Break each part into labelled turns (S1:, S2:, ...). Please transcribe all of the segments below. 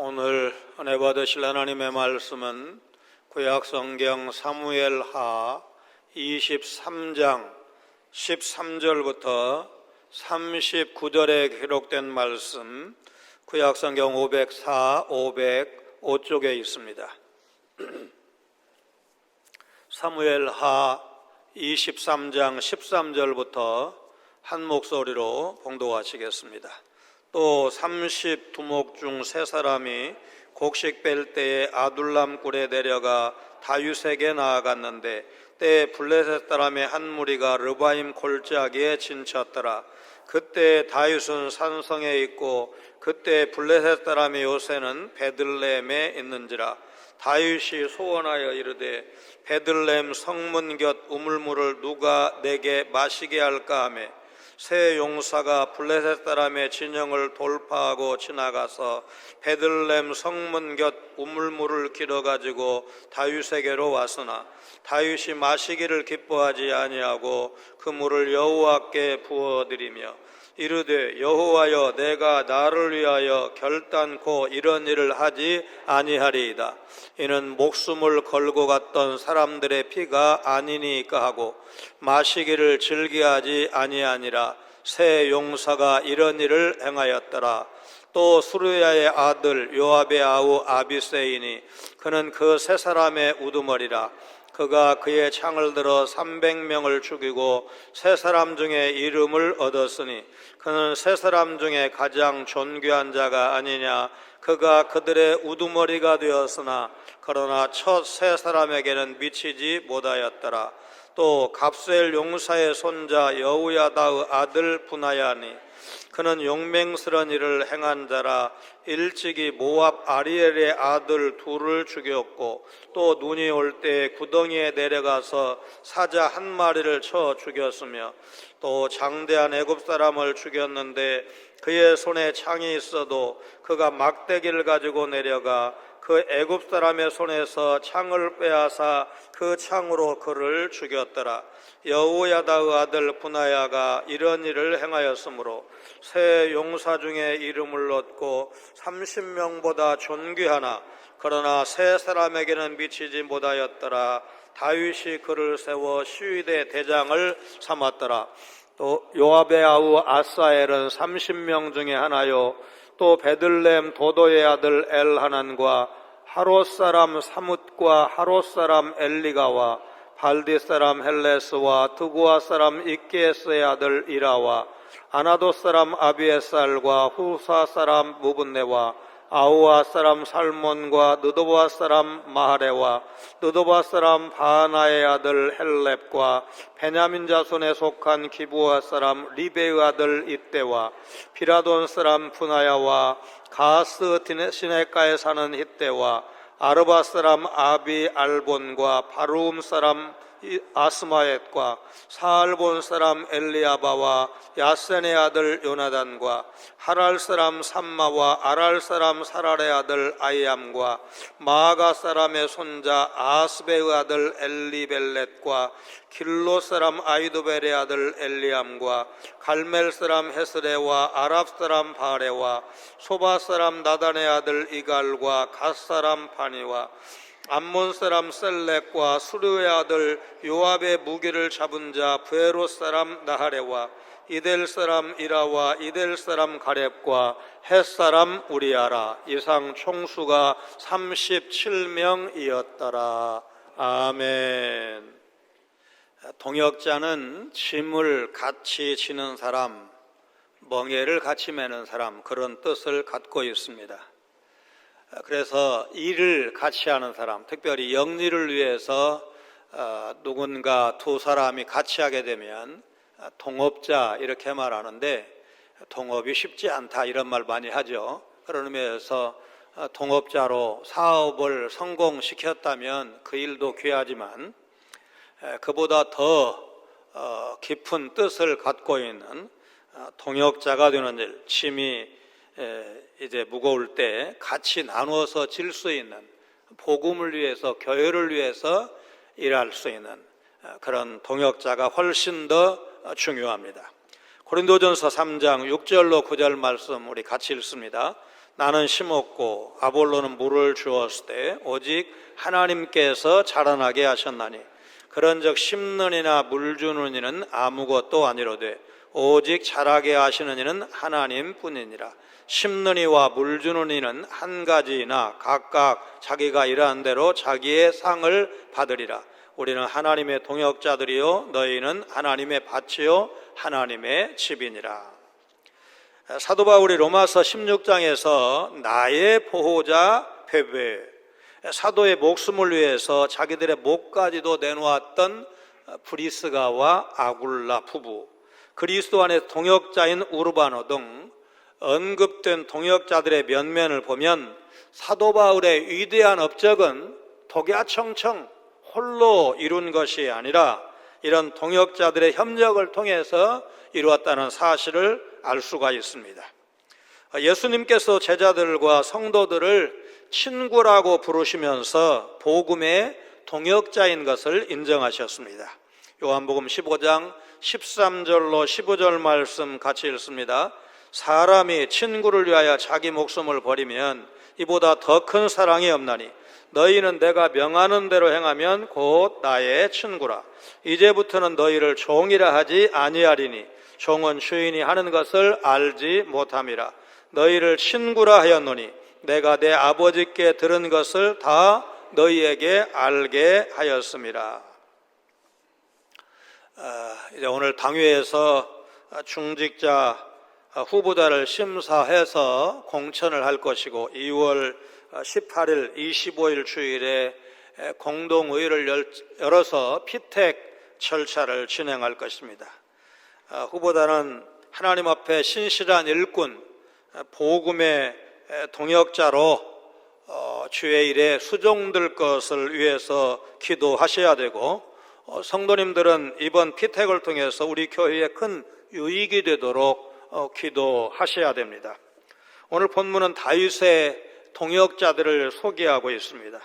S1: 오늘 은혜 받으실 하나님의 말씀은 구약성경 사무엘하 23장 13절부터 39절에 기록된 말씀, 구약성경 504, 505쪽에 있습니다. 사무엘하 23장 13절부터 한 목소리로 봉독하시겠습니다. 또 32목 중 세 사람이 곡식 뺄 때에 아둘람 굴에 내려가 다윗에게 나아갔는데 때에 블레셋 사람의 한 무리가 르바임 골짜기에 진쳤더라. 그때 다윗은 산성에 있고 그때 블레셋 사람의 요새는 베들레헴에 있는지라. 다윗이 소원하여 이르되 베들레헴 성문 곁 우물물을 누가 내게 마시게 할까 하매 새 용사가 블레셋 사람의 진영을 돌파하고 지나가서 베들레헴 성문 곁 우물물을 길어가지고 다윗에게로 왔으나 다윗이 마시기를 기뻐하지 아니하고 그 물을 여호와께 부어드리며 이르되 여호와여, 내가 나를 위하여 결단코 이런 일을 하지 아니하리이다. 이는 목숨을 걸고 갔던 사람들의 피가 아니니까 하고 마시기를 즐기하지 아니하니라. 새 용사가 이런 일을 행하였더라. 또 수르야의 아들 요압의 아우 아비새이니 그는 그 세 사람의 우두머리라. 그가 그의 창을 들어 300명을 죽이고 세 사람 중에 이름을 얻었으니 그는 세 사람 중에 가장 존귀한 자가 아니냐. 그가 그들의 우두머리가 되었으나 그러나 첫 세 사람에게는 미치지 못하였더라. 또 갑셀 용사의 손자 여우야다의 아들 분하야니 그는 용맹스런 일을 행한 자라. 일찍이 모압 아리엘의 아들 둘을 죽였고 또 눈이 올 때 구덩이에 내려가서 사자 한 마리를 쳐 죽였으며 또 장대한 애굽 사람을 죽였는데 그의 손에 창이 있어도 그가 막대기를 가지고 내려가 그 애굽 사람의 손에서 창을 빼앗아 그 창으로 그를 죽였더라. 여우야다의 아들 분하야가 이런 일을 행하였으므로 세 용사 중에 이름을 얻고 30명보다 존귀하나 그러나 세 사람에게는 미치지 못하였더라. 다윗이 그를 세워 시위대 대장을 삼았더라. 또 요압의 아우 아사엘은 30명 중에 하나요. 또 베들레헴 도도의 아들 엘하난과 하롯 사람 사뭇과 하롯 사람 엘리가와 발디 사람 헬레스와 드구아 사람 이케스의 아들 이라와 아나도 사람 아비에살과 후사 사람 무분네와 아우아 사람 살몬과 느도바 사람 마하레와 느도바 사람 바하나의 아들 헬렙과 베냐민 자손에 속한 기브아 사람 리베의 아들 이때와 피라돈 사람 푸나야와 가스 시내가에 사는 히때와 아르바 사람 아비 알본과 바루움 사람 아스마엣과 사알본 사람 엘리아바와 야센의 아들 요나단과 하랄 사람 삼마와 아랄 사람 사랄의 아들 아이암과 마아가 사람의 손자 아스베의 아들 엘리벨렛과 길로 사람 아이도벨의 아들 엘리암과 갈멜 사람 헤스레와 아랍 사람 바레와 소바 사람 나단의 아들 이갈과 갓 사람 파니와 암몬 사람 셀렉과 수르의 아들 요압의 무기를 잡은 자 부에롯 사람 나하레와 이델 사람 이라와 이델 사람 가렙과 헷 사람 우리아라. 이상 총수가 37명이었더라. 아멘. 동역자는 짐을 같이 지는 사람, 멍에를 같이 매는 사람, 그런 뜻을 갖고 있습니다. 그래서 일을 같이 하는 사람, 특별히 영리를 위해서 누군가 두 사람이 같이 하게 되면 동업자 이렇게 말하는데 동업이 쉽지 않다 이런 말 많이 하죠. 그런 의미에서 동업자로 사업을 성공시켰다면 그 일도 귀하지만 그보다 더 깊은 뜻을 갖고 있는 동역자가 되는 일, 짐이 이제 무거울 때 같이 나누어서 질 수 있는, 복음을 위해서, 교회를 위해서 일할 수 있는 그런 동역자가 훨씬 더 중요합니다. 고린도전서 3장 6절로 9절 말씀 우리 같이 읽습니다. 나는 심었고 아볼로는 물을 주었을 때 오직 하나님께서 자라나게 하셨나니 그런즉 심는 이나 물 주는 이는 아무것도 아니로되 오직 자라게 하시는 이는 하나님뿐이니라. 심는 이와 물 주는 이는 한 가지이나 각각 자기가 일한 대로 자기의 상을 받으리라. 우리는 하나님의 동역자들이요 너희는 하나님의 밭이요 하나님의 집이니라. 사도 바울이 로마서 16장에서 나의 보호자 베베, 사도의 목숨을 위해서 자기들의 목까지도 내놓았던 브리스가와 아굴라 부부, 그리스도 안에 동역자인 우르바노 등 언급된 동역자들의 면면을 보면 사도 바울의 위대한 업적은 독야청청 홀로 이룬 것이 아니라 이런 동역자들의 협력을 통해서 이루었다는 사실을 알 수가 있습니다. 예수님께서 제자들과 성도들을 친구라고 부르시면서 복음의 동역자인 것을 인정하셨습니다. 요한복음 15장 13절로 15절 말씀 같이 읽습니다. 사람이 친구를 위하여 자기 목숨을 버리면 이보다 더 큰 사랑이 없나니 너희는 내가 명하는 대로 행하면 곧 나의 친구라. 이제부터는 너희를 종이라 하지 아니하리니 종은 주인이 하는 것을 알지 못함이라. 너희를 친구라 하였노니 내가 내 아버지께 들은 것을 다 너희에게 알게 하였음이라. 이제 오늘 당회에서 중직자 후보자를 심사해서 공천을 할 것이고 2월 18일, 25일 주일에 공동의회를 열어서 피택 절차를 진행할 것입니다. 후보자는 하나님 앞에 신실한 일꾼, 복음의 동역자로 주의 일에 수종될 것을 위해서 기도하셔야 되고 성도님들은 이번 피택을 통해서 우리 교회에 큰 유익이 되도록 기도하셔야 됩니다. 오늘 본문은 다윗의 동역자들을 소개하고 있습니다.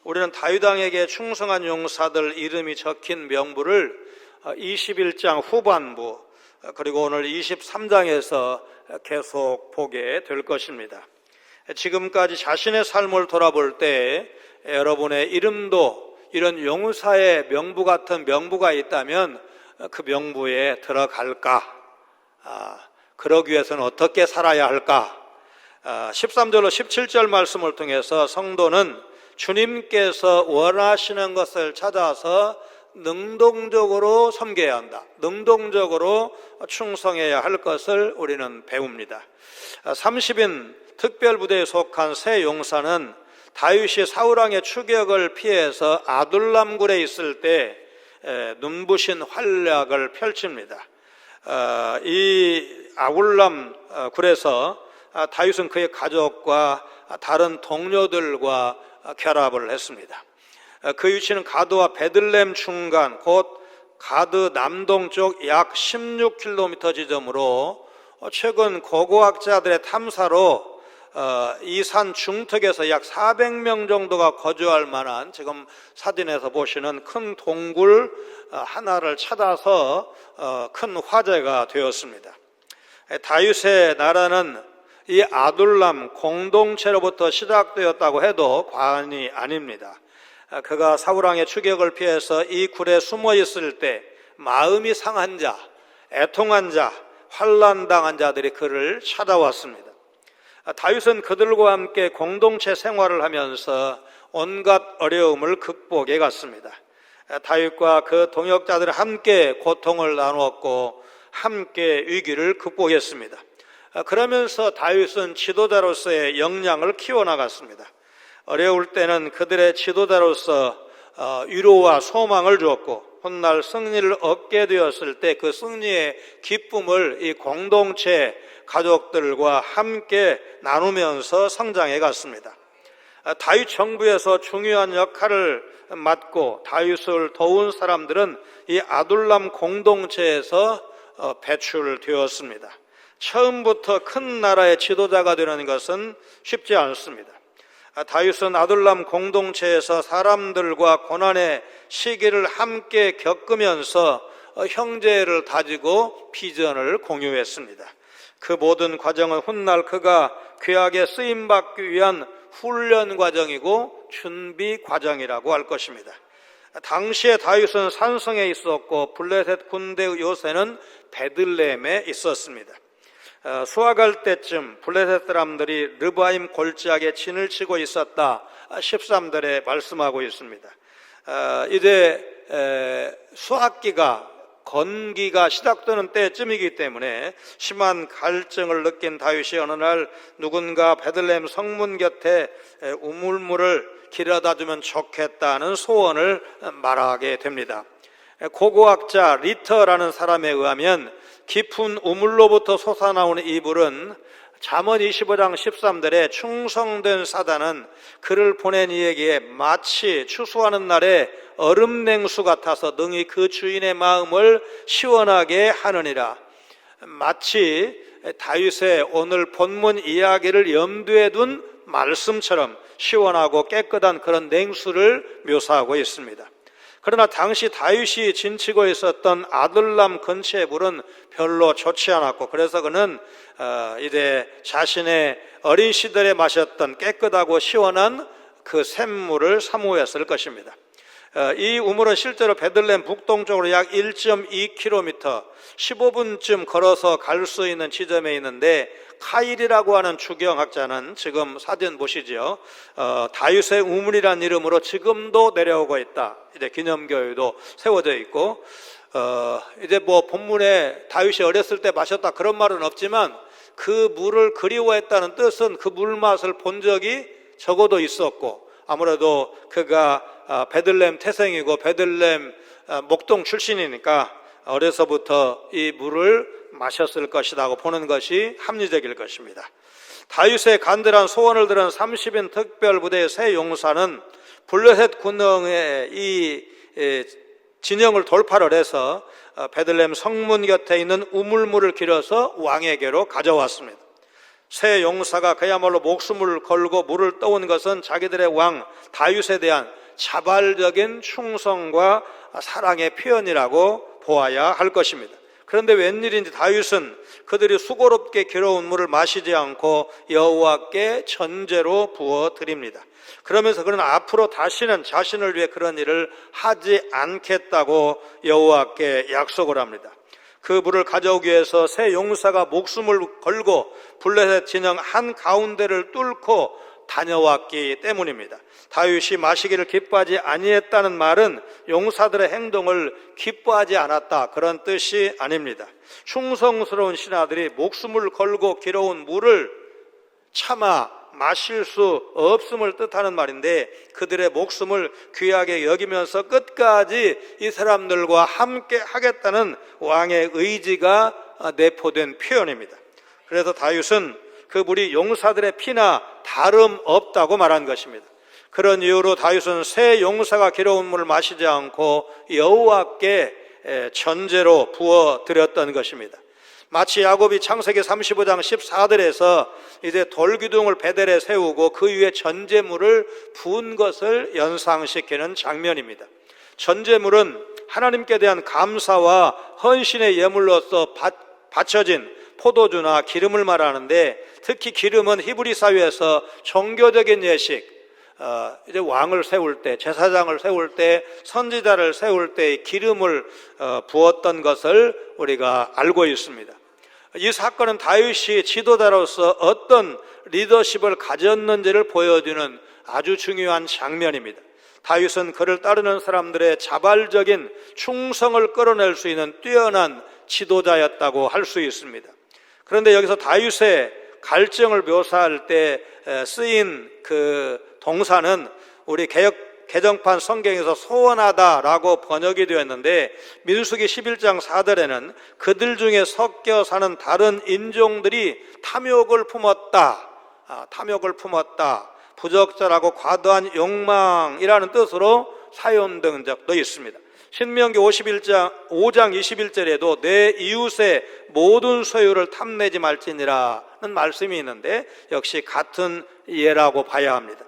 S1: 우리는 다윗 왕에게 충성한 용사들 이름이 적힌 명부를 21장 후반부 그리고 오늘 23장에서 계속 보게 될 것입니다. 지금까지 자신의 삶을 돌아볼 때 여러분의 이름도 이런 용사의 명부 같은 명부가 있다면 그 명부에 들어갈까? 그러기 위해서는 어떻게 살아야 할까? 13절로 17절 말씀을 통해서 성도는 주님께서 원하시는 것을 찾아서 능동적으로 섬겨야 한다. 능동적으로 충성해야 할 것을 우리는 배웁니다. 30인 특별부대에 속한 세 용사는 다윗이 사울왕의 추격을 피해서 아둘람굴에 있을 때 눈부신 활약을 펼칩니다. 이 아둘람 굴에서 다윗은 그의 가족과 다른 동료들과 결합을 했습니다. 그 위치는 가드와 베들레헴 중간 곧 가드 남동쪽 약 16km 지점으로 최근 고고학자들의 탐사로 이 산 중턱에서 약 400명 정도가 거주할 만한 지금 사진에서 보시는 큰 동굴 하나를 찾아서 큰 화제가 되었습니다. 다윗의 나라는 이 아둘람 공동체로부터 시작되었다고 해도 과언이 아닙니다. 그가 사울왕의 추격을 피해서 이 굴에 숨어 있을 때 마음이 상한 자, 애통한 자, 환난당한 자들이 그를 찾아왔습니다. 다윗은 그들과 함께 공동체 생활을 하면서 온갖 어려움을 극복해 갔습니다. 다윗과 그 동역자들은 함께 고통을 나누었고 함께 위기를 극복했습니다. 그러면서 다윗은 지도자로서의 역량을 키워나갔습니다. 어려울 때는 그들의 지도자로서 위로와 소망을 주었고 훗날 승리를 얻게 되었을 때 그 승리의 기쁨을 이 공동체 가족들과 함께 나누면서 성장해 갔습니다. 다윗 정부에서 중요한 역할을 맡고 다윗을 도운 사람들은 이 아둘람 공동체에서 배출되었습니다. 처음부터 큰 나라의 지도자가 되는 것은 쉽지 않습니다. 다윗은 아둘람 공동체에서 사람들과 고난의 시기를 함께 겪으면서 형제를 다지고 비전을 공유했습니다. 그 모든 과정은 훗날 그가 귀하게 쓰임받기 위한 훈련 과정이고 준비 과정이라고 할 것입니다. 당시에 다윗은 산성에 있었고 블레셋 군대의 요새는 베들레헴에 있었습니다. 수학할 때쯤 블레셋 사람들이 르바임 골짜기에 진을 치고 있었다 13절에 말씀하고 있습니다. 이제 수학기가 건기가 시작되는 때쯤이기 때문에 심한 갈증을 느낀 다윗이 어느 날 누군가 베들레헴 성문 곁에 우물물을 길어다 주면 좋겠다는 소원을 말하게 됩니다. 고고학자 리터라는 사람에 의하면 깊은 우물로부터 솟아나오는 이 물은 잠언 25장 13절에 충성된 사자는 그를 보낸 이에게 마치 추수하는 날에 얼음냉수 같아서 능히 그 주인의 마음을 시원하게 하느니라. 마치 다윗의 오늘 본문 이야기를 염두에 둔 말씀처럼 시원하고 깨끗한 그런 냉수를 묘사하고 있습니다. 그러나 당시 다윗이 진치고 있었던 아둘람 근처의 물은 별로 좋지 않았고, 그래서 그는 이제 자신의 어린 시절에 마셨던 깨끗하고 시원한 그 샘물을 사모했을 것입니다. 이 우물은 실제로 베들레헴 북동쪽으로 약 1.2km 15분쯤 걸어서 갈 수 있는 지점에 있는데, 카일이라고 하는 주경학자는 지금 사진 보시죠. 다윗의 우물이라는 이름으로 지금도 내려오고 있다. 이제 기념교회도 세워져 있고, 이제 뭐 본문에 다윗이 어렸을 때 마셨다 그런 말은 없지만 그 물을 그리워했다는 뜻은 그 물 맛을 본 적이 적어도 있었고, 아무래도 그가 베들레헴 태생이고 베들레헴 목동 출신이니까 어려서부터 이 물을 마셨을 것이라고 보는 것이 합리적일 것입니다. 다윗의 간절한 소원을 들은 30인 특별부대의 세 용사는 블레셋 군영의 이 진영을 돌파를 해서 베들레헴 성문 곁에 있는 우물물을 길어서 왕에게로 가져왔습니다. 세 용사가 그야말로 목숨을 걸고 물을 떠온 것은 자기들의 왕 다윗에 대한 자발적인 충성과 사랑의 표현이라고 보아야 할 것입니다. 그런데 웬일인지 다윗은 그들이 수고롭게 길어온 물을 마시지 않고 여호와께 전제로 부어드립니다. 그러면서 그는 앞으로 다시는 자신을 위해 그런 일을 하지 않겠다고 여호와께 약속을 합니다. 그 물을 가져오기 위해서 세 용사가 목숨을 걸고 블레셋 진영 한가운데를 뚫고 다녀왔기 때문입니다. 다윗이 마시기를 기뻐하지 아니했다는 말은 용사들의 행동을 기뻐하지 않았다 그런 뜻이 아닙니다. 충성스러운 신하들이 목숨을 걸고 길어온 물을 차마 마실 수 없음을 뜻하는 말인데, 그들의 목숨을 귀하게 여기면서 끝까지 이 사람들과 함께 하겠다는 왕의 의지가 내포된 표현입니다. 그래서 다윗은 그 물이 용사들의 피나 다름없다고 말한 것입니다. 그런 이유로 다윗은 세 용사가 길어온 물을 마시지 않고 여호와께 전제로 부어드렸던 것입니다. 마치 야곱이 창세기 35장 14절에서 이제 돌기둥을 베델에 세우고 그 위에 전제물을 부은 것을 연상시키는 장면입니다. 전제물은 하나님께 대한 감사와 헌신의 예물로서 바쳐진 포도주나 기름을 말하는데, 특히 기름은 히브리 사회에서 종교적인 예식, 이제 왕을 세울 때, 제사장을 세울 때, 선지자를 세울 때 기름을 부었던 것을 우리가 알고 있습니다. 이 사건은 다윗이 지도자로서 어떤 리더십을 가졌는지를 보여주는 아주 중요한 장면입니다. 다윗은 그를 따르는 사람들의 자발적인 충성을 끌어낼 수 있는 뛰어난 지도자였다고 할 수 있습니다. 그런데 여기서 다윗의 갈증을 묘사할 때 쓰인 그 동사는 우리 개정판 성경에서 소원하다라고 번역이 되었는데, 민수기 11장 4절에는 그들 중에 섞여 사는 다른 인종들이 탐욕을 품었다, 부적절하고 과도한 욕망이라는 뜻으로 사용된 적도 있습니다. 신명기 5장 21절에도 내 이웃의 모든 소유를 탐내지 말지니라는 말씀이 있는데, 역시 같은 예라고 봐야 합니다.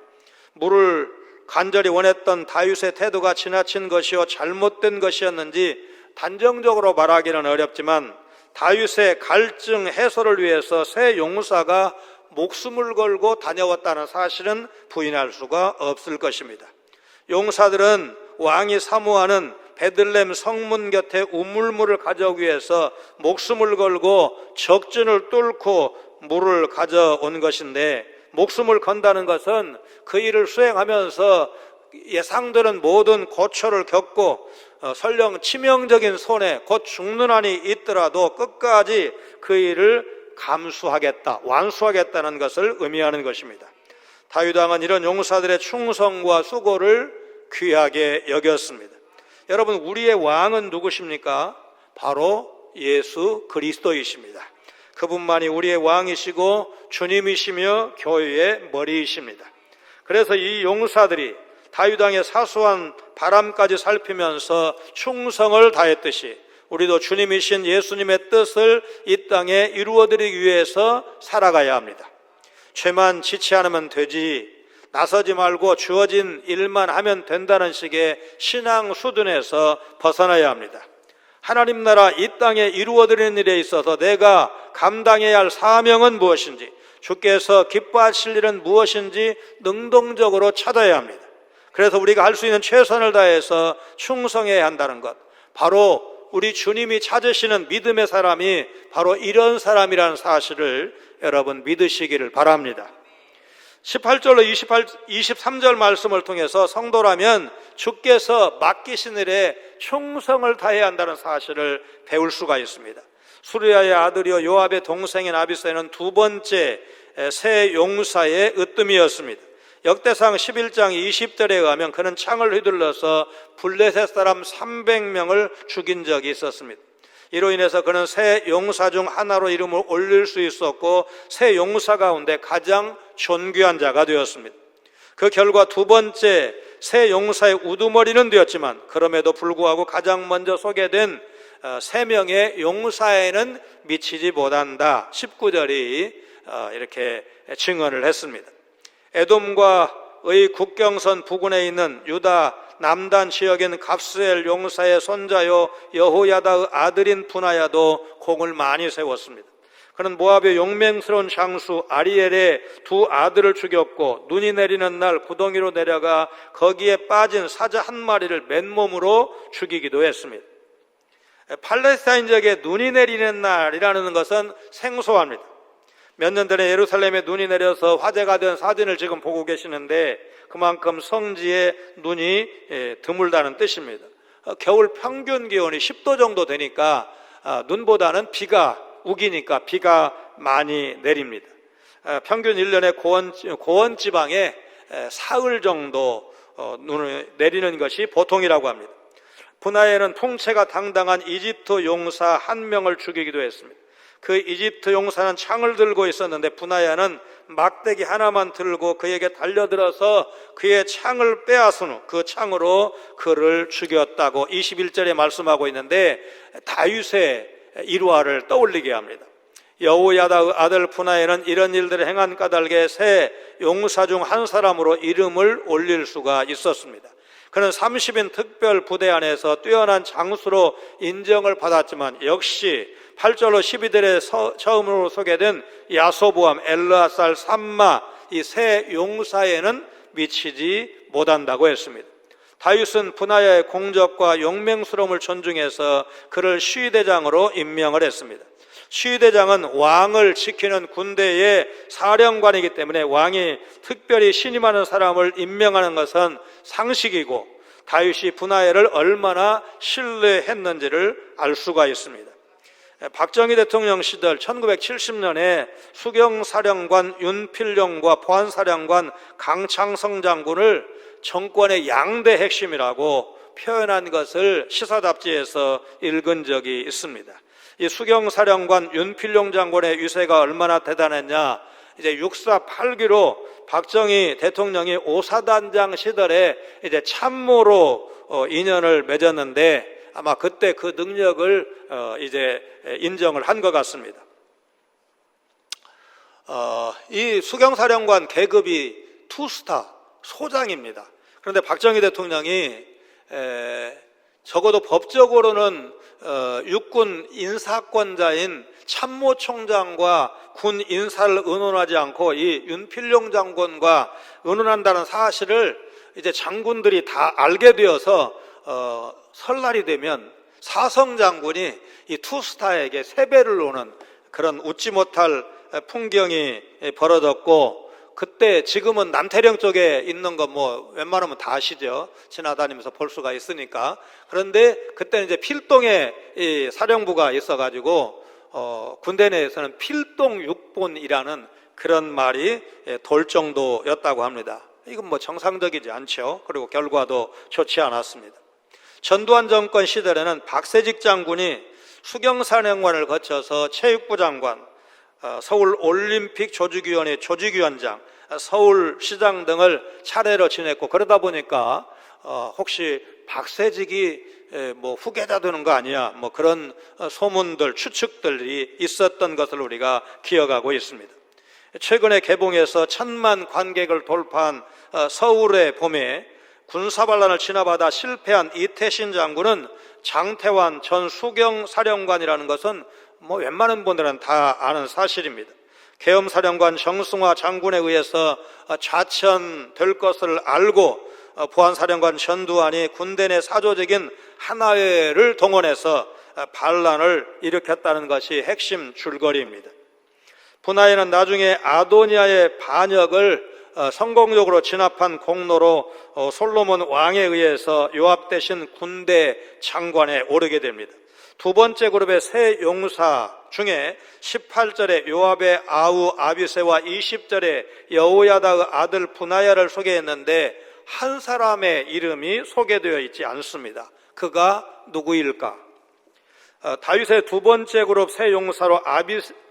S1: 물을 간절히 원했던 다윗의 태도가 지나친 것이요 잘못된 것이었는지 단정적으로 말하기는 어렵지만, 다윗의 갈증 해소를 위해서 새 용사가 목숨을 걸고 다녀왔다는 사실은 부인할 수가 없을 것입니다. 용사들은 왕이 사모하는 베들레헴 성문 곁에 우물물을 가져오기 위해서 목숨을 걸고 적진을 뚫고 물을 가져온 것인데, 목숨을 건다는 것은 그 일을 수행하면서 예상되는 모든 고초를 겪고 설령 치명적인 손해, 곧 죽는 한이 있더라도 끝까지 그 일을 감수하겠다, 완수하겠다는 것을 의미하는 것입니다. 다윗 왕은 이런 용사들의 충성과 수고를 귀하게 여겼습니다. 여러분, 우리의 왕은 누구십니까? 바로 예수 그리스도이십니다. 그분만이 우리의 왕이시고 주님이시며 교회의 머리이십니다. 그래서 이 용사들이 다윗 왕의 사소한 바람까지 살피면서 충성을 다했듯이 우리도 주님이신 예수님의 뜻을 이 땅에 이루어드리기 위해서 살아가야 합니다. 죄만 지치 않으면 되지, 나서지 말고 주어진 일만 하면 된다는 식의 신앙 수준에서 벗어나야 합니다. 하나님 나라 이 땅에 이루어드리는 일에 있어서 내가 감당해야 할 사명은 무엇인지, 주께서 기뻐하실 일은 무엇인지 능동적으로 찾아야 합니다. 그래서 우리가 할 수 있는 최선을 다해서 충성해야 한다는 것, 바로 우리 주님이 찾으시는 믿음의 사람이 바로 이런 사람이라는 사실을 여러분 믿으시기를 바랍니다. 18절로 23절 말씀을 통해서 성도라면 주께서 맡기신 일에 충성을 다해야 한다는 사실을 배울 수가 있습니다. 수르야의 아들이요 요압의 동생인 아비새는 두 번째 새 용사의 으뜸이었습니다. 역대상 11장 20절에 의하면 그는 창을 휘둘러서 블레셋 사람 300명을 죽인 적이 있었습니다. 이로 인해서 그는 새 용사 중 하나로 이름을 올릴 수 있었고 새 용사 가운데 가장 존귀한 자가 되었습니다. 그 결과 두 번째 새 용사의 우두머리는 되었지만 그럼에도 불구하고 가장 먼저 소개된 세 명의 용사에는 미치지 못한다, 19절이 이렇게 증언을 했습니다. 에돔과의 국경선 부근에 있는 유다 남단 지역인 갑스엘 용사의 손자요 여호야다의 아들인 분하야도 공을 많이 세웠습니다. 그는 모압의 용맹스러운 장수 아리엘의 두 아들을 죽였고 눈이 내리는 날 구덩이로 내려가 거기에 빠진 사자 한 마리를 맨몸으로 죽이기도 했습니다. 팔레스타인 지역에 눈이 내리는 날이라는 것은 생소합니다. 몇 년 전에 예루살렘에 눈이 내려서 화제가 된 사진을 지금 보고 계시는데 그만큼 성지에 눈이 드물다는 뜻입니다. 겨울 평균 기온이 10도 정도 되니까 눈보다는 비가 우기니까 비가 많이 내립니다. 평균 1년에 고원 지방에 사흘 정도 눈을 내리는 것이 보통이라고 합니다. 분하에는 통체가 당당한 이집트 용사 한 명을 죽이기도 했습니다. 그 이집트 용사는 창을 들고 있었는데 분하야는 막대기 하나만 들고 그에게 달려들어서 그의 창을 빼앗은 후 그 창으로 그를 죽였다고 21절에 말씀하고 있는데 다윗의 일화를 떠올리게 합니다. 여호야다의 아들 분하야는 이런 일들을 행한 까닭에 새 용사 중 한 사람으로 이름을 올릴 수가 있었습니다. 그는 30인 특별 부대 안에서 뛰어난 장수로 인정을 받았지만 역시 8절로 12절에 처음으로 소개된 야소보암, 엘르아살, 삼마 이 세 용사에는 미치지 못한다고 했습니다. 다윗은 분하야의 공적과 용맹스러움을 존중해서 그를 시위대장으로 임명을 했습니다. 시위대장은 왕을 지키는 군대의 사령관이기 때문에 왕이 특별히 신임하는 사람을 임명하는 것은 상식이고 다윗이 분하야를 얼마나 신뢰했는지를 알 수가 있습니다. 박정희 대통령 시절 1970년에 수경사령관 윤필룡과 보안사령관 강창성 장군을 정권의 양대 핵심이라고 표현한 것을 시사 잡지에서 읽은 적이 있습니다. 이 수경사령관 윤필룡 장군의 위세가 얼마나 대단했냐, 이제 육사 8기로 박정희 대통령이 오사단장 시절에 이제 참모로 인연을 맺었는데 아마 그때 그 능력을 이제 인정을 한 것 같습니다. 이 수경사령관 계급이 투스타 소장입니다. 그런데 박정희 대통령이 적어도 법적으로는 육군 인사권자인 참모총장과 군 인사를 의논하지 않고 이 윤필용 장군과 의논한다는 사실을 이제 장군들이 다 알게 되어서 설날이 되면 사성 장군이 이 투스타에게 세배를 오는 그런 웃지 못할 풍경이 벌어졌고, 그때 지금은 남태령 쪽에 있는 거 뭐 웬만하면 다 아시죠? 지나다니면서 볼 수가 있으니까. 그런데 그때는 이제 필동에 이 사령부가 있어가지고 군대 내에서는 필동 육본이라는 그런 말이 돌 정도였다고 합니다. 이건 뭐 정상적이지 않죠. 그리고 결과도 좋지 않았습니다. 전두환 정권 시절에는 박세직 장군이 수경사령관을 거쳐서 체육부 장관, 서울올림픽 조직위원회 조직위원장, 서울시장 등을 차례로 지냈고, 그러다 보니까 혹시 박세직이 뭐 후계자 되는 거 아니야, 뭐 그런 소문들, 추측들이 있었던 것을 우리가 기억하고 있습니다. 최근에 개봉해서 1000만 관객을 돌파한 서울의 봄에 군사반란을 진압하다 실패한 이태신 장군은 장태환 전 수경사령관이라는 것은 뭐 웬만한 분들은 다 아는 사실입니다. 계엄사령관 정승화 장군에 의해서 좌천될 것을 알고 보안사령관 전두환이 군대 내 사조적인 하나회를 동원해서 반란을 일으켰다는 것이 핵심 줄거리입니다. 분하에는 나중에 아도니아의 반역을 성공적으로 진압한 공로로 솔로몬 왕에 의해서 요압 대신 군대 장관에 오르게 됩니다. 두 번째 그룹의 세 용사 중에 18절에 요압의 아우 아비새와 20절에 여호야다의 아들 분하야를 소개했는데 한 사람의 이름이 소개되어 있지 않습니다. 그가 누구일까? 다윗의 두 번째 그룹 세 용사로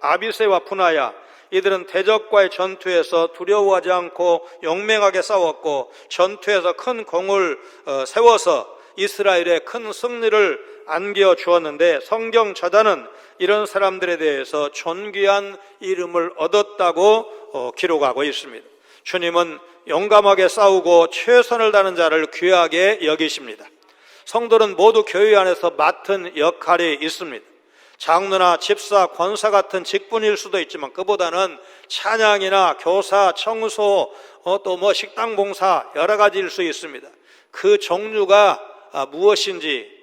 S1: 아비새와 분하야, 이들은 대적과의 전투에서 두려워하지 않고 용맹하게 싸웠고 전투에서 큰 공을 세워서 이스라엘에 큰 승리를 안겨주었는데, 성경 저자는 이런 사람들에 대해서 존귀한 이름을 얻었다고 기록하고 있습니다. 주님은 용감하게 싸우고 최선을 다하는 자를 귀하게 여기십니다. 성도는 모두 교회 안에서 맡은 역할이 있습니다. 장로나 집사, 권사 같은 직분일 수도 있지만 그보다는 찬양이나 교사, 청소, 또 뭐 식당 봉사 여러 가지일 수 있습니다. 그 종류가 무엇인지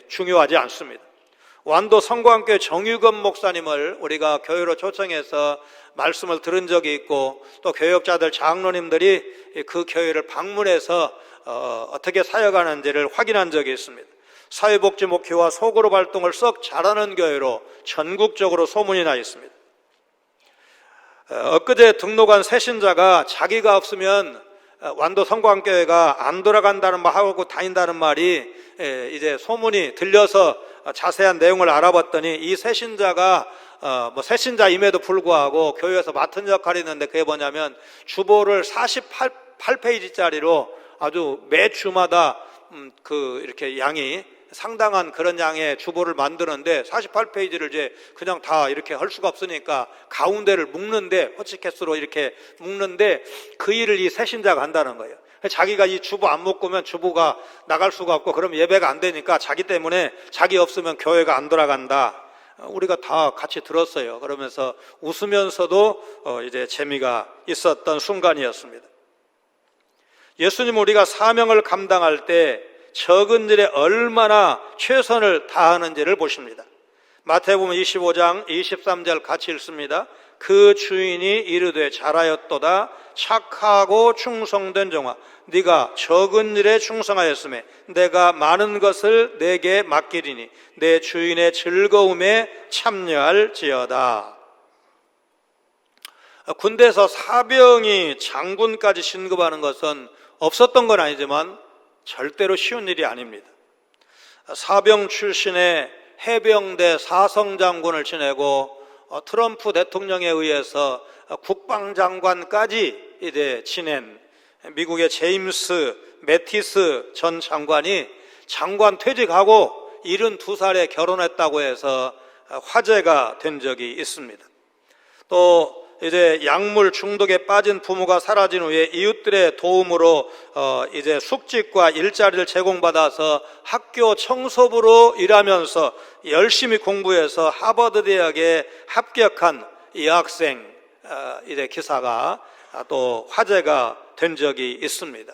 S1: 중요하지 않습니다. 완도 성광교회 정유건 목사님을 우리가 교회로 초청해서 말씀을 들은 적이 있고, 또 교역자들, 장로님들이 그 교회를 방문해서 어떻게 사역하는지를 확인한 적이 있습니다. 사회복지 목회와 소그룹 활동을 썩 잘하는 교회로 전국적으로 소문이 나 있습니다. 엊그제 등록한 새신자가 자기가 없으면 완도 성광교회가 안 돌아간다는 말 하고 다닌다는 말이 이제 소문이 들려서 자세한 내용을 알아봤더니, 이 새신자가 뭐 새신자임에도 불구하고 교회에서 맡은 역할이 있는데, 그게 뭐냐면 주보를 48페이지짜리로 아주 매 주마다 이렇게 양이 상당한 그런 양의 주보를 만드는데, 48페이지를 이제 그냥 다 이렇게 할 수가 없으니까 가운데를 묶는데, 호치케스로 이렇게 묶는데, 그 일을 이 새신자가 한다는 거예요. 자기가 이 주보 안 묶으면 주보가 나갈 수가 없고, 그럼 예배가 안 되니까 자기 때문에 자기 없으면 교회가 안 돌아간다. 우리가 다 같이 들었어요. 그러면서 웃으면서도 이제 재미가 있었던 순간이었습니다. 예수님, 우리가 사명을 감당할 때 적은 일에 얼마나 최선을 다하는지를 보십니다. 마태복음 25장 23절 같이 읽습니다. 그 주인이 이르되 잘하였도다 착하고 충성된 종아, 네가 적은 일에 충성하였으며 내가 많은 것을 내게 맡기리니 내 주인의 즐거움에 참여할지어다. 군대에서 사병이 장군까지 진급하는 것은 없었던 건 아니지만 절대로 쉬운 일이 아닙니다. 사병 출신의 해병대 사성장군을 지내고 트럼프 대통령에 의해서 국방장관까지 이제 지낸 미국의 제임스 매티스 전 장관이 장관 퇴직하고 72살에 결혼했다고 해서 화제가 된 적이 있습니다. 또 이제 약물 중독에 빠진 부모가 사라진 후에 이웃들의 도움으로 이제 숙직과 일자리를 제공받아서 학교 청소부로 일하면서 열심히 공부해서 하버드 대학에 합격한 이 학생 이제 기사가 또 화제가 된 적이 있습니다.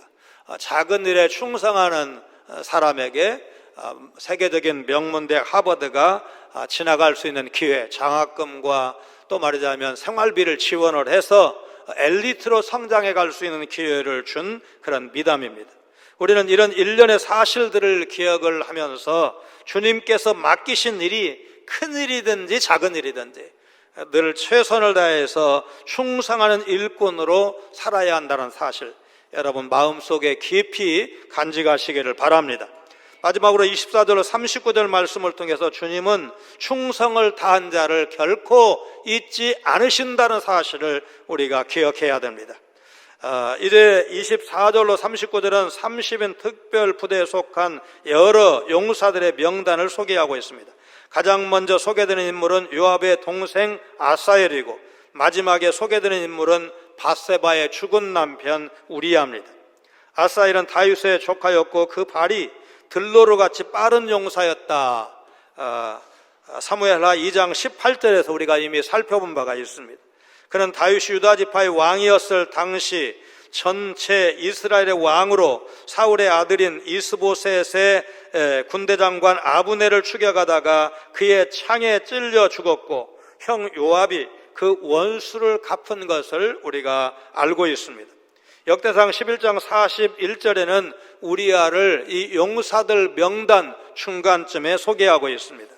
S1: 작은 일에 충성하는 사람에게 세계적인 명문대학 하버드가 지나갈 수 있는 기회, 장학금과 또 말하자면 생활비를 지원을 해서 엘리트로 성장해 갈 수 있는 기회를 준 그런 미담입니다. 우리는 이런 일련의 사실들을 기억을 하면서 주님께서 맡기신 일이 큰 일이든지 작은 일이든지 늘 최선을 다해서 충성하는 일꾼으로 살아야 한다는 사실, 여러분 마음속에 깊이 간직하시기를 바랍니다. 마지막으로 24절 39절 말씀을 통해서 주님은 충성을 다한 자를 결코 잊지 않으신다는 사실을 우리가 기억해야 됩니다. 이제 24절로 39절은 30인 특별 부대에 속한 여러 용사들의 명단을 소개하고 있습니다. 가장 먼저 소개되는 인물은 요압의 동생 아사엘이고, 마지막에 소개되는 인물은 밧세바의 죽은 남편 우리야입니다. 아사엘은 다윗의 조카였고 그 발이 들로르같이 빠른 용사였다. 사무엘하 2장 18절에서 우리가 이미 살펴본 바가 있습니다. 그는 다윗이 유다 지파의 왕이었을 당시 전체 이스라엘의 왕으로 사울의 아들인 이스보셋의 군대장관 아브넬을 추격하다가 그의 창에 찔려 죽었고, 형 요압이 그 원수를 갚은 것을 우리가 알고 있습니다. 역대상 11장 41절에는 우리야를 이 용사들 명단 중간쯤에 소개하고 있습니다.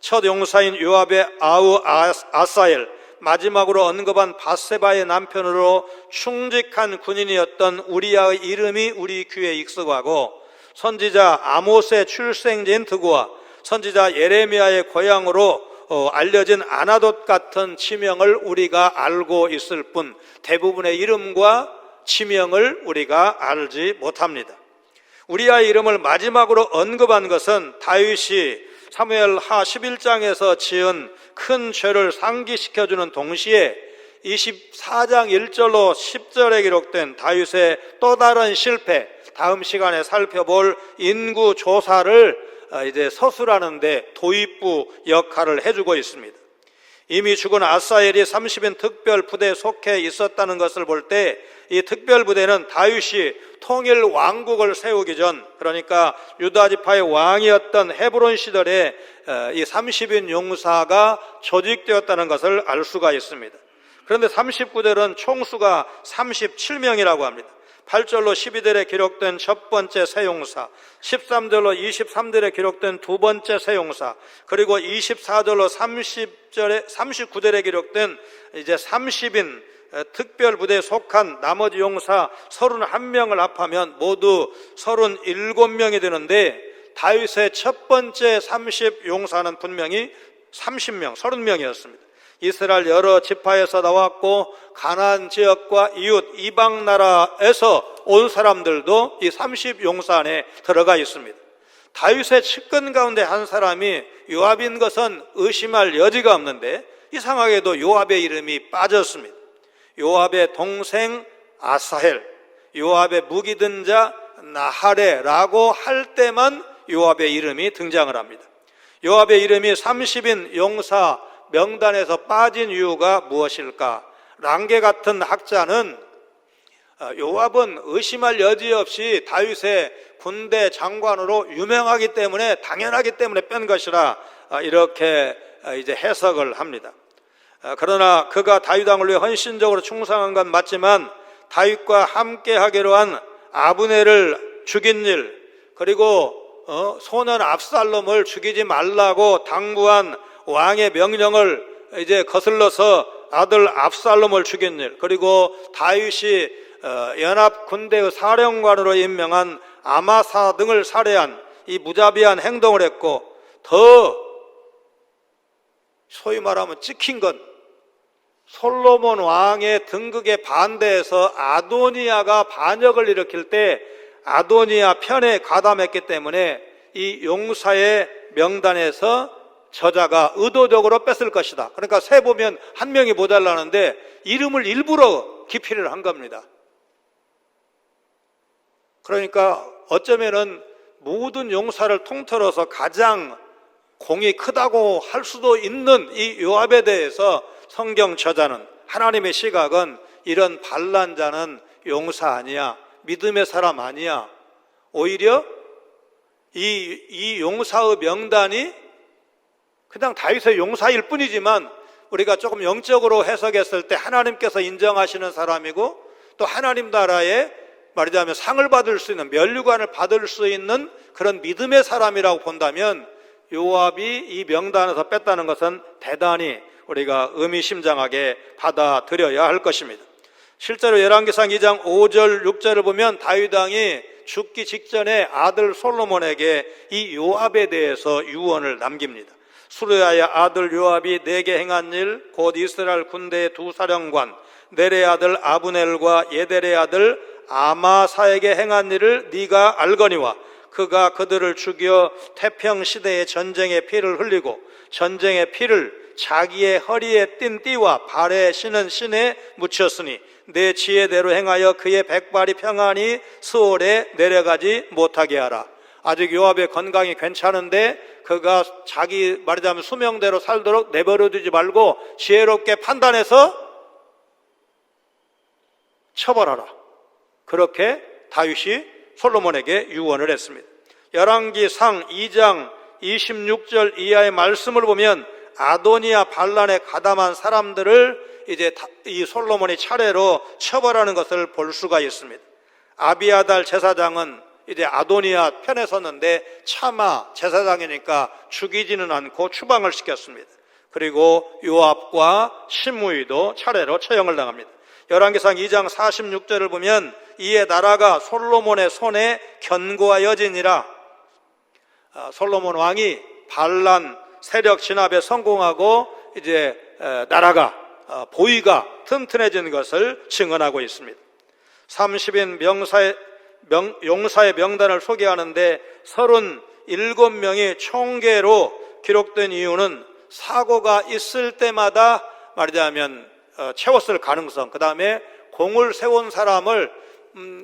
S1: 첫 용사인 요압의 아우 아사엘, 마지막으로 언급한 밧세바의 남편으로 충직한 군인이었던 우리야의 이름이 우리 귀에 익숙하고, 선지자 아모스의 출생지인 드고와 선지자 예레미야의 고향으로 알려진 아나돗 같은 지명을 우리가 알고 있을 뿐 대부분의 이름과 지명을 우리가 알지 못합니다. 우리야의 이름을 마지막으로 언급한 것은 다윗이 사무엘하 11장에서 지은 큰 죄를 상기시켜주는 동시에 24장 1절로 10절에 기록된 다윗의 또 다른 실패, 다음 시간에 살펴볼 인구 조사를 이제 서술하는데 도입부 역할을 해주고 있습니다. 이미 죽은 아사엘이 30인 특별 부대에 속해 있었다는 것을 볼 때 이 특별 부대는 다윗이 통일 왕국을 세우기 전, 그러니까 유다 지파의 왕이었던 헤브론 시절에 이 30인 용사가 조직되었다는 것을 알 수가 있습니다. 그런데 39절은 총수가 37명이라고 합니다. 8절로 12절에 기록된 첫 번째 세용사, 13절로 23절에 기록된 두 번째 세용사, 그리고 24절로 39절에 기록된 이제 30인 특별부대에 속한 나머지 용사 31명을 합하면 모두 37명이 되는데, 다윗의 첫 번째 30용사는 분명히 30명, 30명이었습니다. 이스라엘 여러 지파에서 나왔고 가나안 지역과 이웃 이방 나라에서 온 사람들도 이 30용사 안에 들어가 있습니다. 다윗의 측근 가운데 한 사람이 요압인 것은 의심할 여지가 없는데, 이상하게도 요압의 이름이 빠졌습니다. 요압의 동생 아사헬, 요압의 무기 든 자 나하레라고 할 때만 요압의 이름이 등장을 합니다. 요압의 이름이 30인 용사 명단에서 빠진 이유가 무엇일까? 랑게 같은 학자는 요압은 의심할 여지 없이 다윗의 군대 장관으로 유명하기 때문에, 당연하기 때문에 뺀 것이라 이렇게 이제 해석을 합니다. 그러나 그가 다윗 왕을 위해 헌신적으로 충성한 건 맞지만 다윗과 함께 하기로 한 아브넬을 죽인 일, 그리고 소년 압살롬을 죽이지 말라고 당부한 왕의 명령을 이제 거슬러서 아들 압살롬을 죽인 일, 그리고 다윗이 연합 군대의 사령관으로 임명한 아마사 등을 살해한 이 무자비한 행동을 했고, 더 소위 말하면 찍힌 건 솔로몬 왕의 등극에 반대해서 아도니아가 반역을 일으킬 때 아도니아 편에 가담했기 때문에 이 용사의 명단에서 저자가 의도적으로 뺐을 것이다. 그러니까 세 보면 한 명이 모자라는데 이름을 일부러 기피를 한 겁니다. 그러니까 어쩌면은 모든 용사를 통틀어서 가장 공이 크다고 할 수도 있는 이 요압에 대해서 성경 저자는, 하나님의 시각은 이런 반란자는 용사 아니야, 믿음의 사람 아니야, 오히려 이 용사의 명단이 그냥 다윗의 용사일 뿐이지만 우리가 조금 영적으로 해석했을 때 하나님께서 인정하시는 사람이고, 또 하나님 나라에 말하자면 상을 받을 수 있는, 면류관을 받을 수 있는 그런 믿음의 사람이라고 본다면 요압이 이 명단에서 뺐다는 것은 대단히 우리가 의미심장하게 받아들여야 할 것입니다. 실제로 열왕기상 2장 5절 6절을 보면 다윗 왕이 죽기 직전에 아들 솔로몬에게 이 요압에 대해서 유언을 남깁니다. 수르야의 아들 요압이 내게 행한 일, 곧 이스라엘 군대의 두 사령관 넬의 아들 아브넬과 예델의 아들 아마사에게 행한 일을 네가 알거니와, 그가 그들을 죽여 태평시대의 전쟁의 피를 흘리고 전쟁의 피를 자기의 허리에 띤 띠와 발에 신은 신에 묻혔으니 내 지혜대로 행하여 그의 백발이 평안히 스올에 내려가지 못하게 하라. 아직 요압의 건강이 괜찮은데 그가 자기 말하자면 수명대로 살도록 내버려두지 말고 지혜롭게 판단해서 처벌하라. 그렇게 다윗이 솔로몬에게 유언을 했습니다. 열왕기상 2장 26절 이하의 말씀을 보면 아도니아 반란에 가담한 사람들을 이제 이 솔로몬이 차례로 처벌하는 것을 볼 수가 있습니다. 아비아달 제사장은 이제 아도니아 편에 섰는데 차마 제사장이니까 죽이지는 않고 추방을 시켰습니다. 그리고 요압과 시므이도 차례로 처형을 당합니다. 열왕기상 2장 46절을 보면 이에 나라가 솔로몬의 손에 견고하여지니라. 솔로몬 왕이 반란 세력 진압에 성공하고 이제 나라가 보위가 튼튼해진 것을 증언하고 있습니다. 30인 용사의 명단을 소개하는데 37명이 총계로 기록된 이유는 사고가 있을 때마다 말하자면 채웠을 가능성, 그 다음에 공을 세운 사람을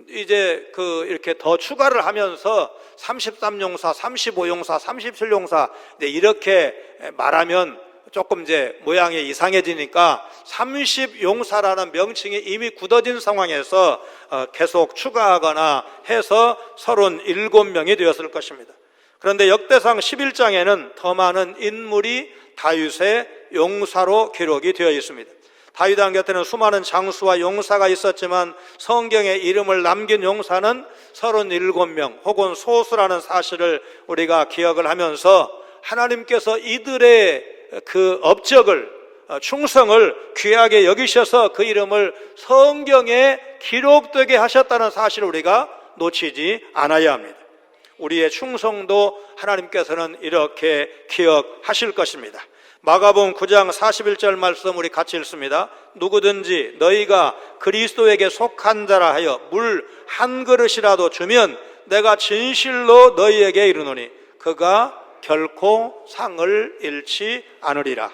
S1: 이제 이렇게 더 추가를 하면서 33용사, 35용사, 37용사 이렇게 말하면 조금 이제 모양이 이상해지니까 30용사라는 명칭이 이미 굳어진 상황에서 계속 추가하거나 해서 37명이 되었을 것입니다. 그런데 역대상 11장에는 더 많은 인물이 다윗의 용사로 기록이 되어 있습니다. 다윗 왕 곁에는 수많은 장수와 용사가 있었지만 성경에 이름을 남긴 용사는 37명 혹은 소수라는 사실을 우리가 기억을 하면서 하나님께서 이들의 그 업적을, 충성을 귀하게 여기셔서 그 이름을 성경에 기록되게 하셨다는 사실을 우리가 놓치지 않아야 합니다. 우리의 충성도 하나님께서는 이렇게 기억하실 것입니다. 마가복음 9장 41절 말씀 우리 같이 읽습니다. 누구든지 너희가 그리스도에게 속한 자라 하여 물 한 그릇이라도 주면 내가 진실로 너희에게 이르노니 그가 결코 상을 잃지 않으리라.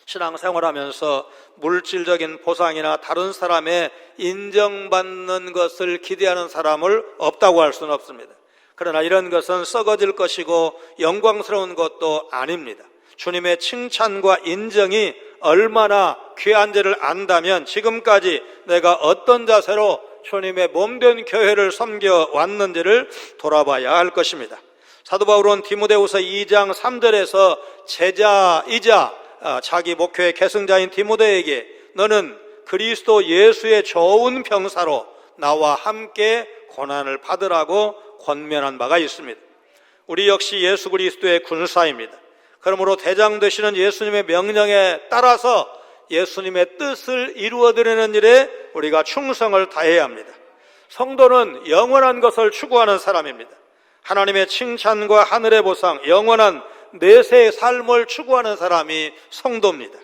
S1: 신앙생활하면서 물질적인 보상이나 다른 사람의 인정받는 것을 기대하는 사람을 없다고 할 수는 없습니다. 그러나 이런 것은 썩어질 것이고 영광스러운 것도 아닙니다. 주님의 칭찬과 인정이 얼마나 귀한지를 안다면 지금까지 내가 어떤 자세로 주님의 몸된 교회를 섬겨왔는지를 돌아봐야 할 것입니다. 사도 바울은 디모데후서 2장 3절에서 제자이자 자기 목회의 계승자인 디모데에게 너는 그리스도 예수의 좋은 병사로 나와 함께 고난을 받으라고 권면한 바가 있습니다. 우리 역시 예수 그리스도의 군사입니다. 그러므로 대장 되시는 예수님의 명령에 따라서 예수님의 뜻을 이루어드리는 일에 우리가 충성을 다해야 합니다. 성도는 영원한 것을 추구하는 사람입니다. 하나님의 칭찬과 하늘의 보상, 영원한 내세의 삶을 추구하는 사람이 성도입니다.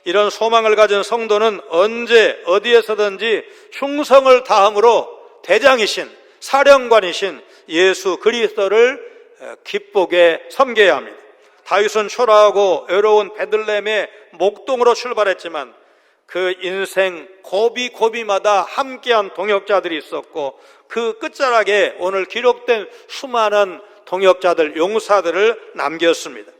S1: 이런 소망을 가진 성도는 언제 어디에서든지 충성을 다함으로 대장이신 사령관이신 예수 그리스도를 기쁘게 섬겨야 합니다. 다윗은 초라하고 외로운 베들레헴의 목동으로 출발했지만 그 인생 고비고비마다 함께한 동역자들이 있었고 그 끝자락에 오늘 기록된 수많은 동역자들, 용사들을 남겼습니다.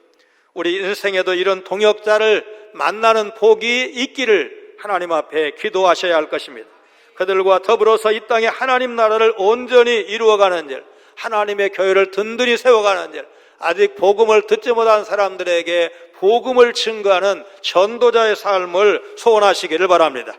S1: 우리 인생에도 이런 동역자를 만나는 복이 있기를 하나님 앞에 기도하셔야 할 것입니다. 그들과 더불어서 이 땅에 하나님 나라를 온전히 이루어가는 일, 하나님의 교회를 든든히 세워가는 일, 아직 복음을 듣지 못한 사람들에게 복음을 증거하는 전도자의 삶을 소원하시기를 바랍니다.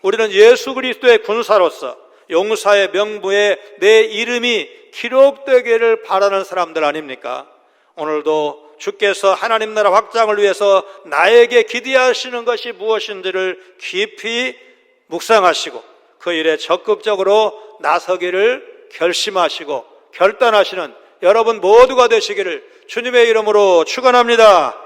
S1: 우리는 예수 그리스도의 군사로서 용사의 명부에 내 이름이 기록되기를 바라는 사람들 아닙니까? 오늘도 주께서 하나님 나라 확장을 위해서 나에게 기대하시는 것이 무엇인지를 깊이 묵상하시고 그 일에 적극적으로 나서기를 결심하시고 결단하시는 여러분 모두가 되시기를 주님의 이름으로 축원합니다.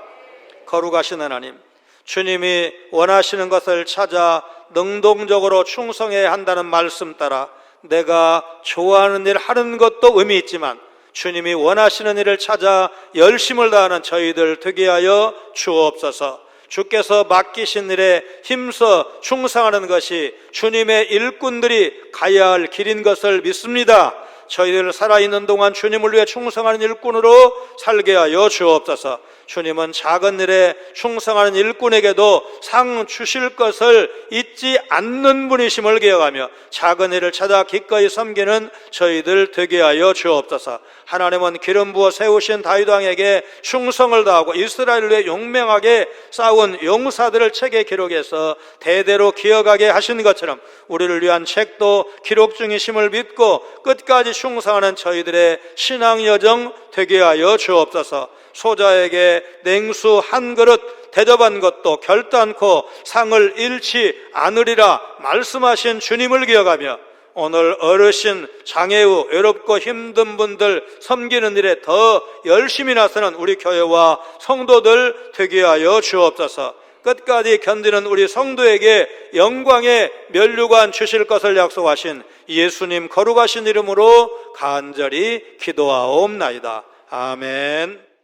S1: 거룩하신 하나님, 주님이 원하시는 것을 찾아 능동적으로 충성해야 한다는 말씀 따라 내가 좋아하는 일 하는 것도 의미 있지만 주님이 원하시는 일을 찾아 열심을 다하는 저희들 되게 하여 주옵소서. 주께서 맡기신 일에 힘써 충성하는 것이 주님의 일꾼들이 가야 할 길인 것을 믿습니다. 저희들 살아있는 동안 주님을 위해 충성하는 일꾼으로 살게 하여 주옵소서. 주님은 작은 일에 충성하는 일꾼에게도 상 주실 것을 잊지 않는 분이심을 기억하며 작은 일을 찾아 기꺼이 섬기는 저희들 되게 하여 주옵소서. 하나님은 기름 부어 세우신 다윗 왕에게 충성을 다하고 이스라엘을 위해 용맹하게 싸운 용사들을 책에 기록해서 대대로 기억하게 하신 것처럼 우리를 위한 책도 기록 중이심을 믿고 끝까지 충성하는 저희들의 신앙 여정 되게 하여 주옵소서. 소자에게 냉수 한 그릇 대접한 것도 결단코 상을 잃지 않으리라 말씀하신 주님을 기억하며 오늘 어르신, 장애우, 외롭고 힘든 분들 섬기는 일에 더 열심히 나서는 우리 교회와 성도들 되게 하여 주옵소서. 끝까지 견디는 우리 성도에게 영광의 면류관 주실 것을 약속하신 예수님 거룩하신 이름으로 간절히 기도하옵나이다. 아멘.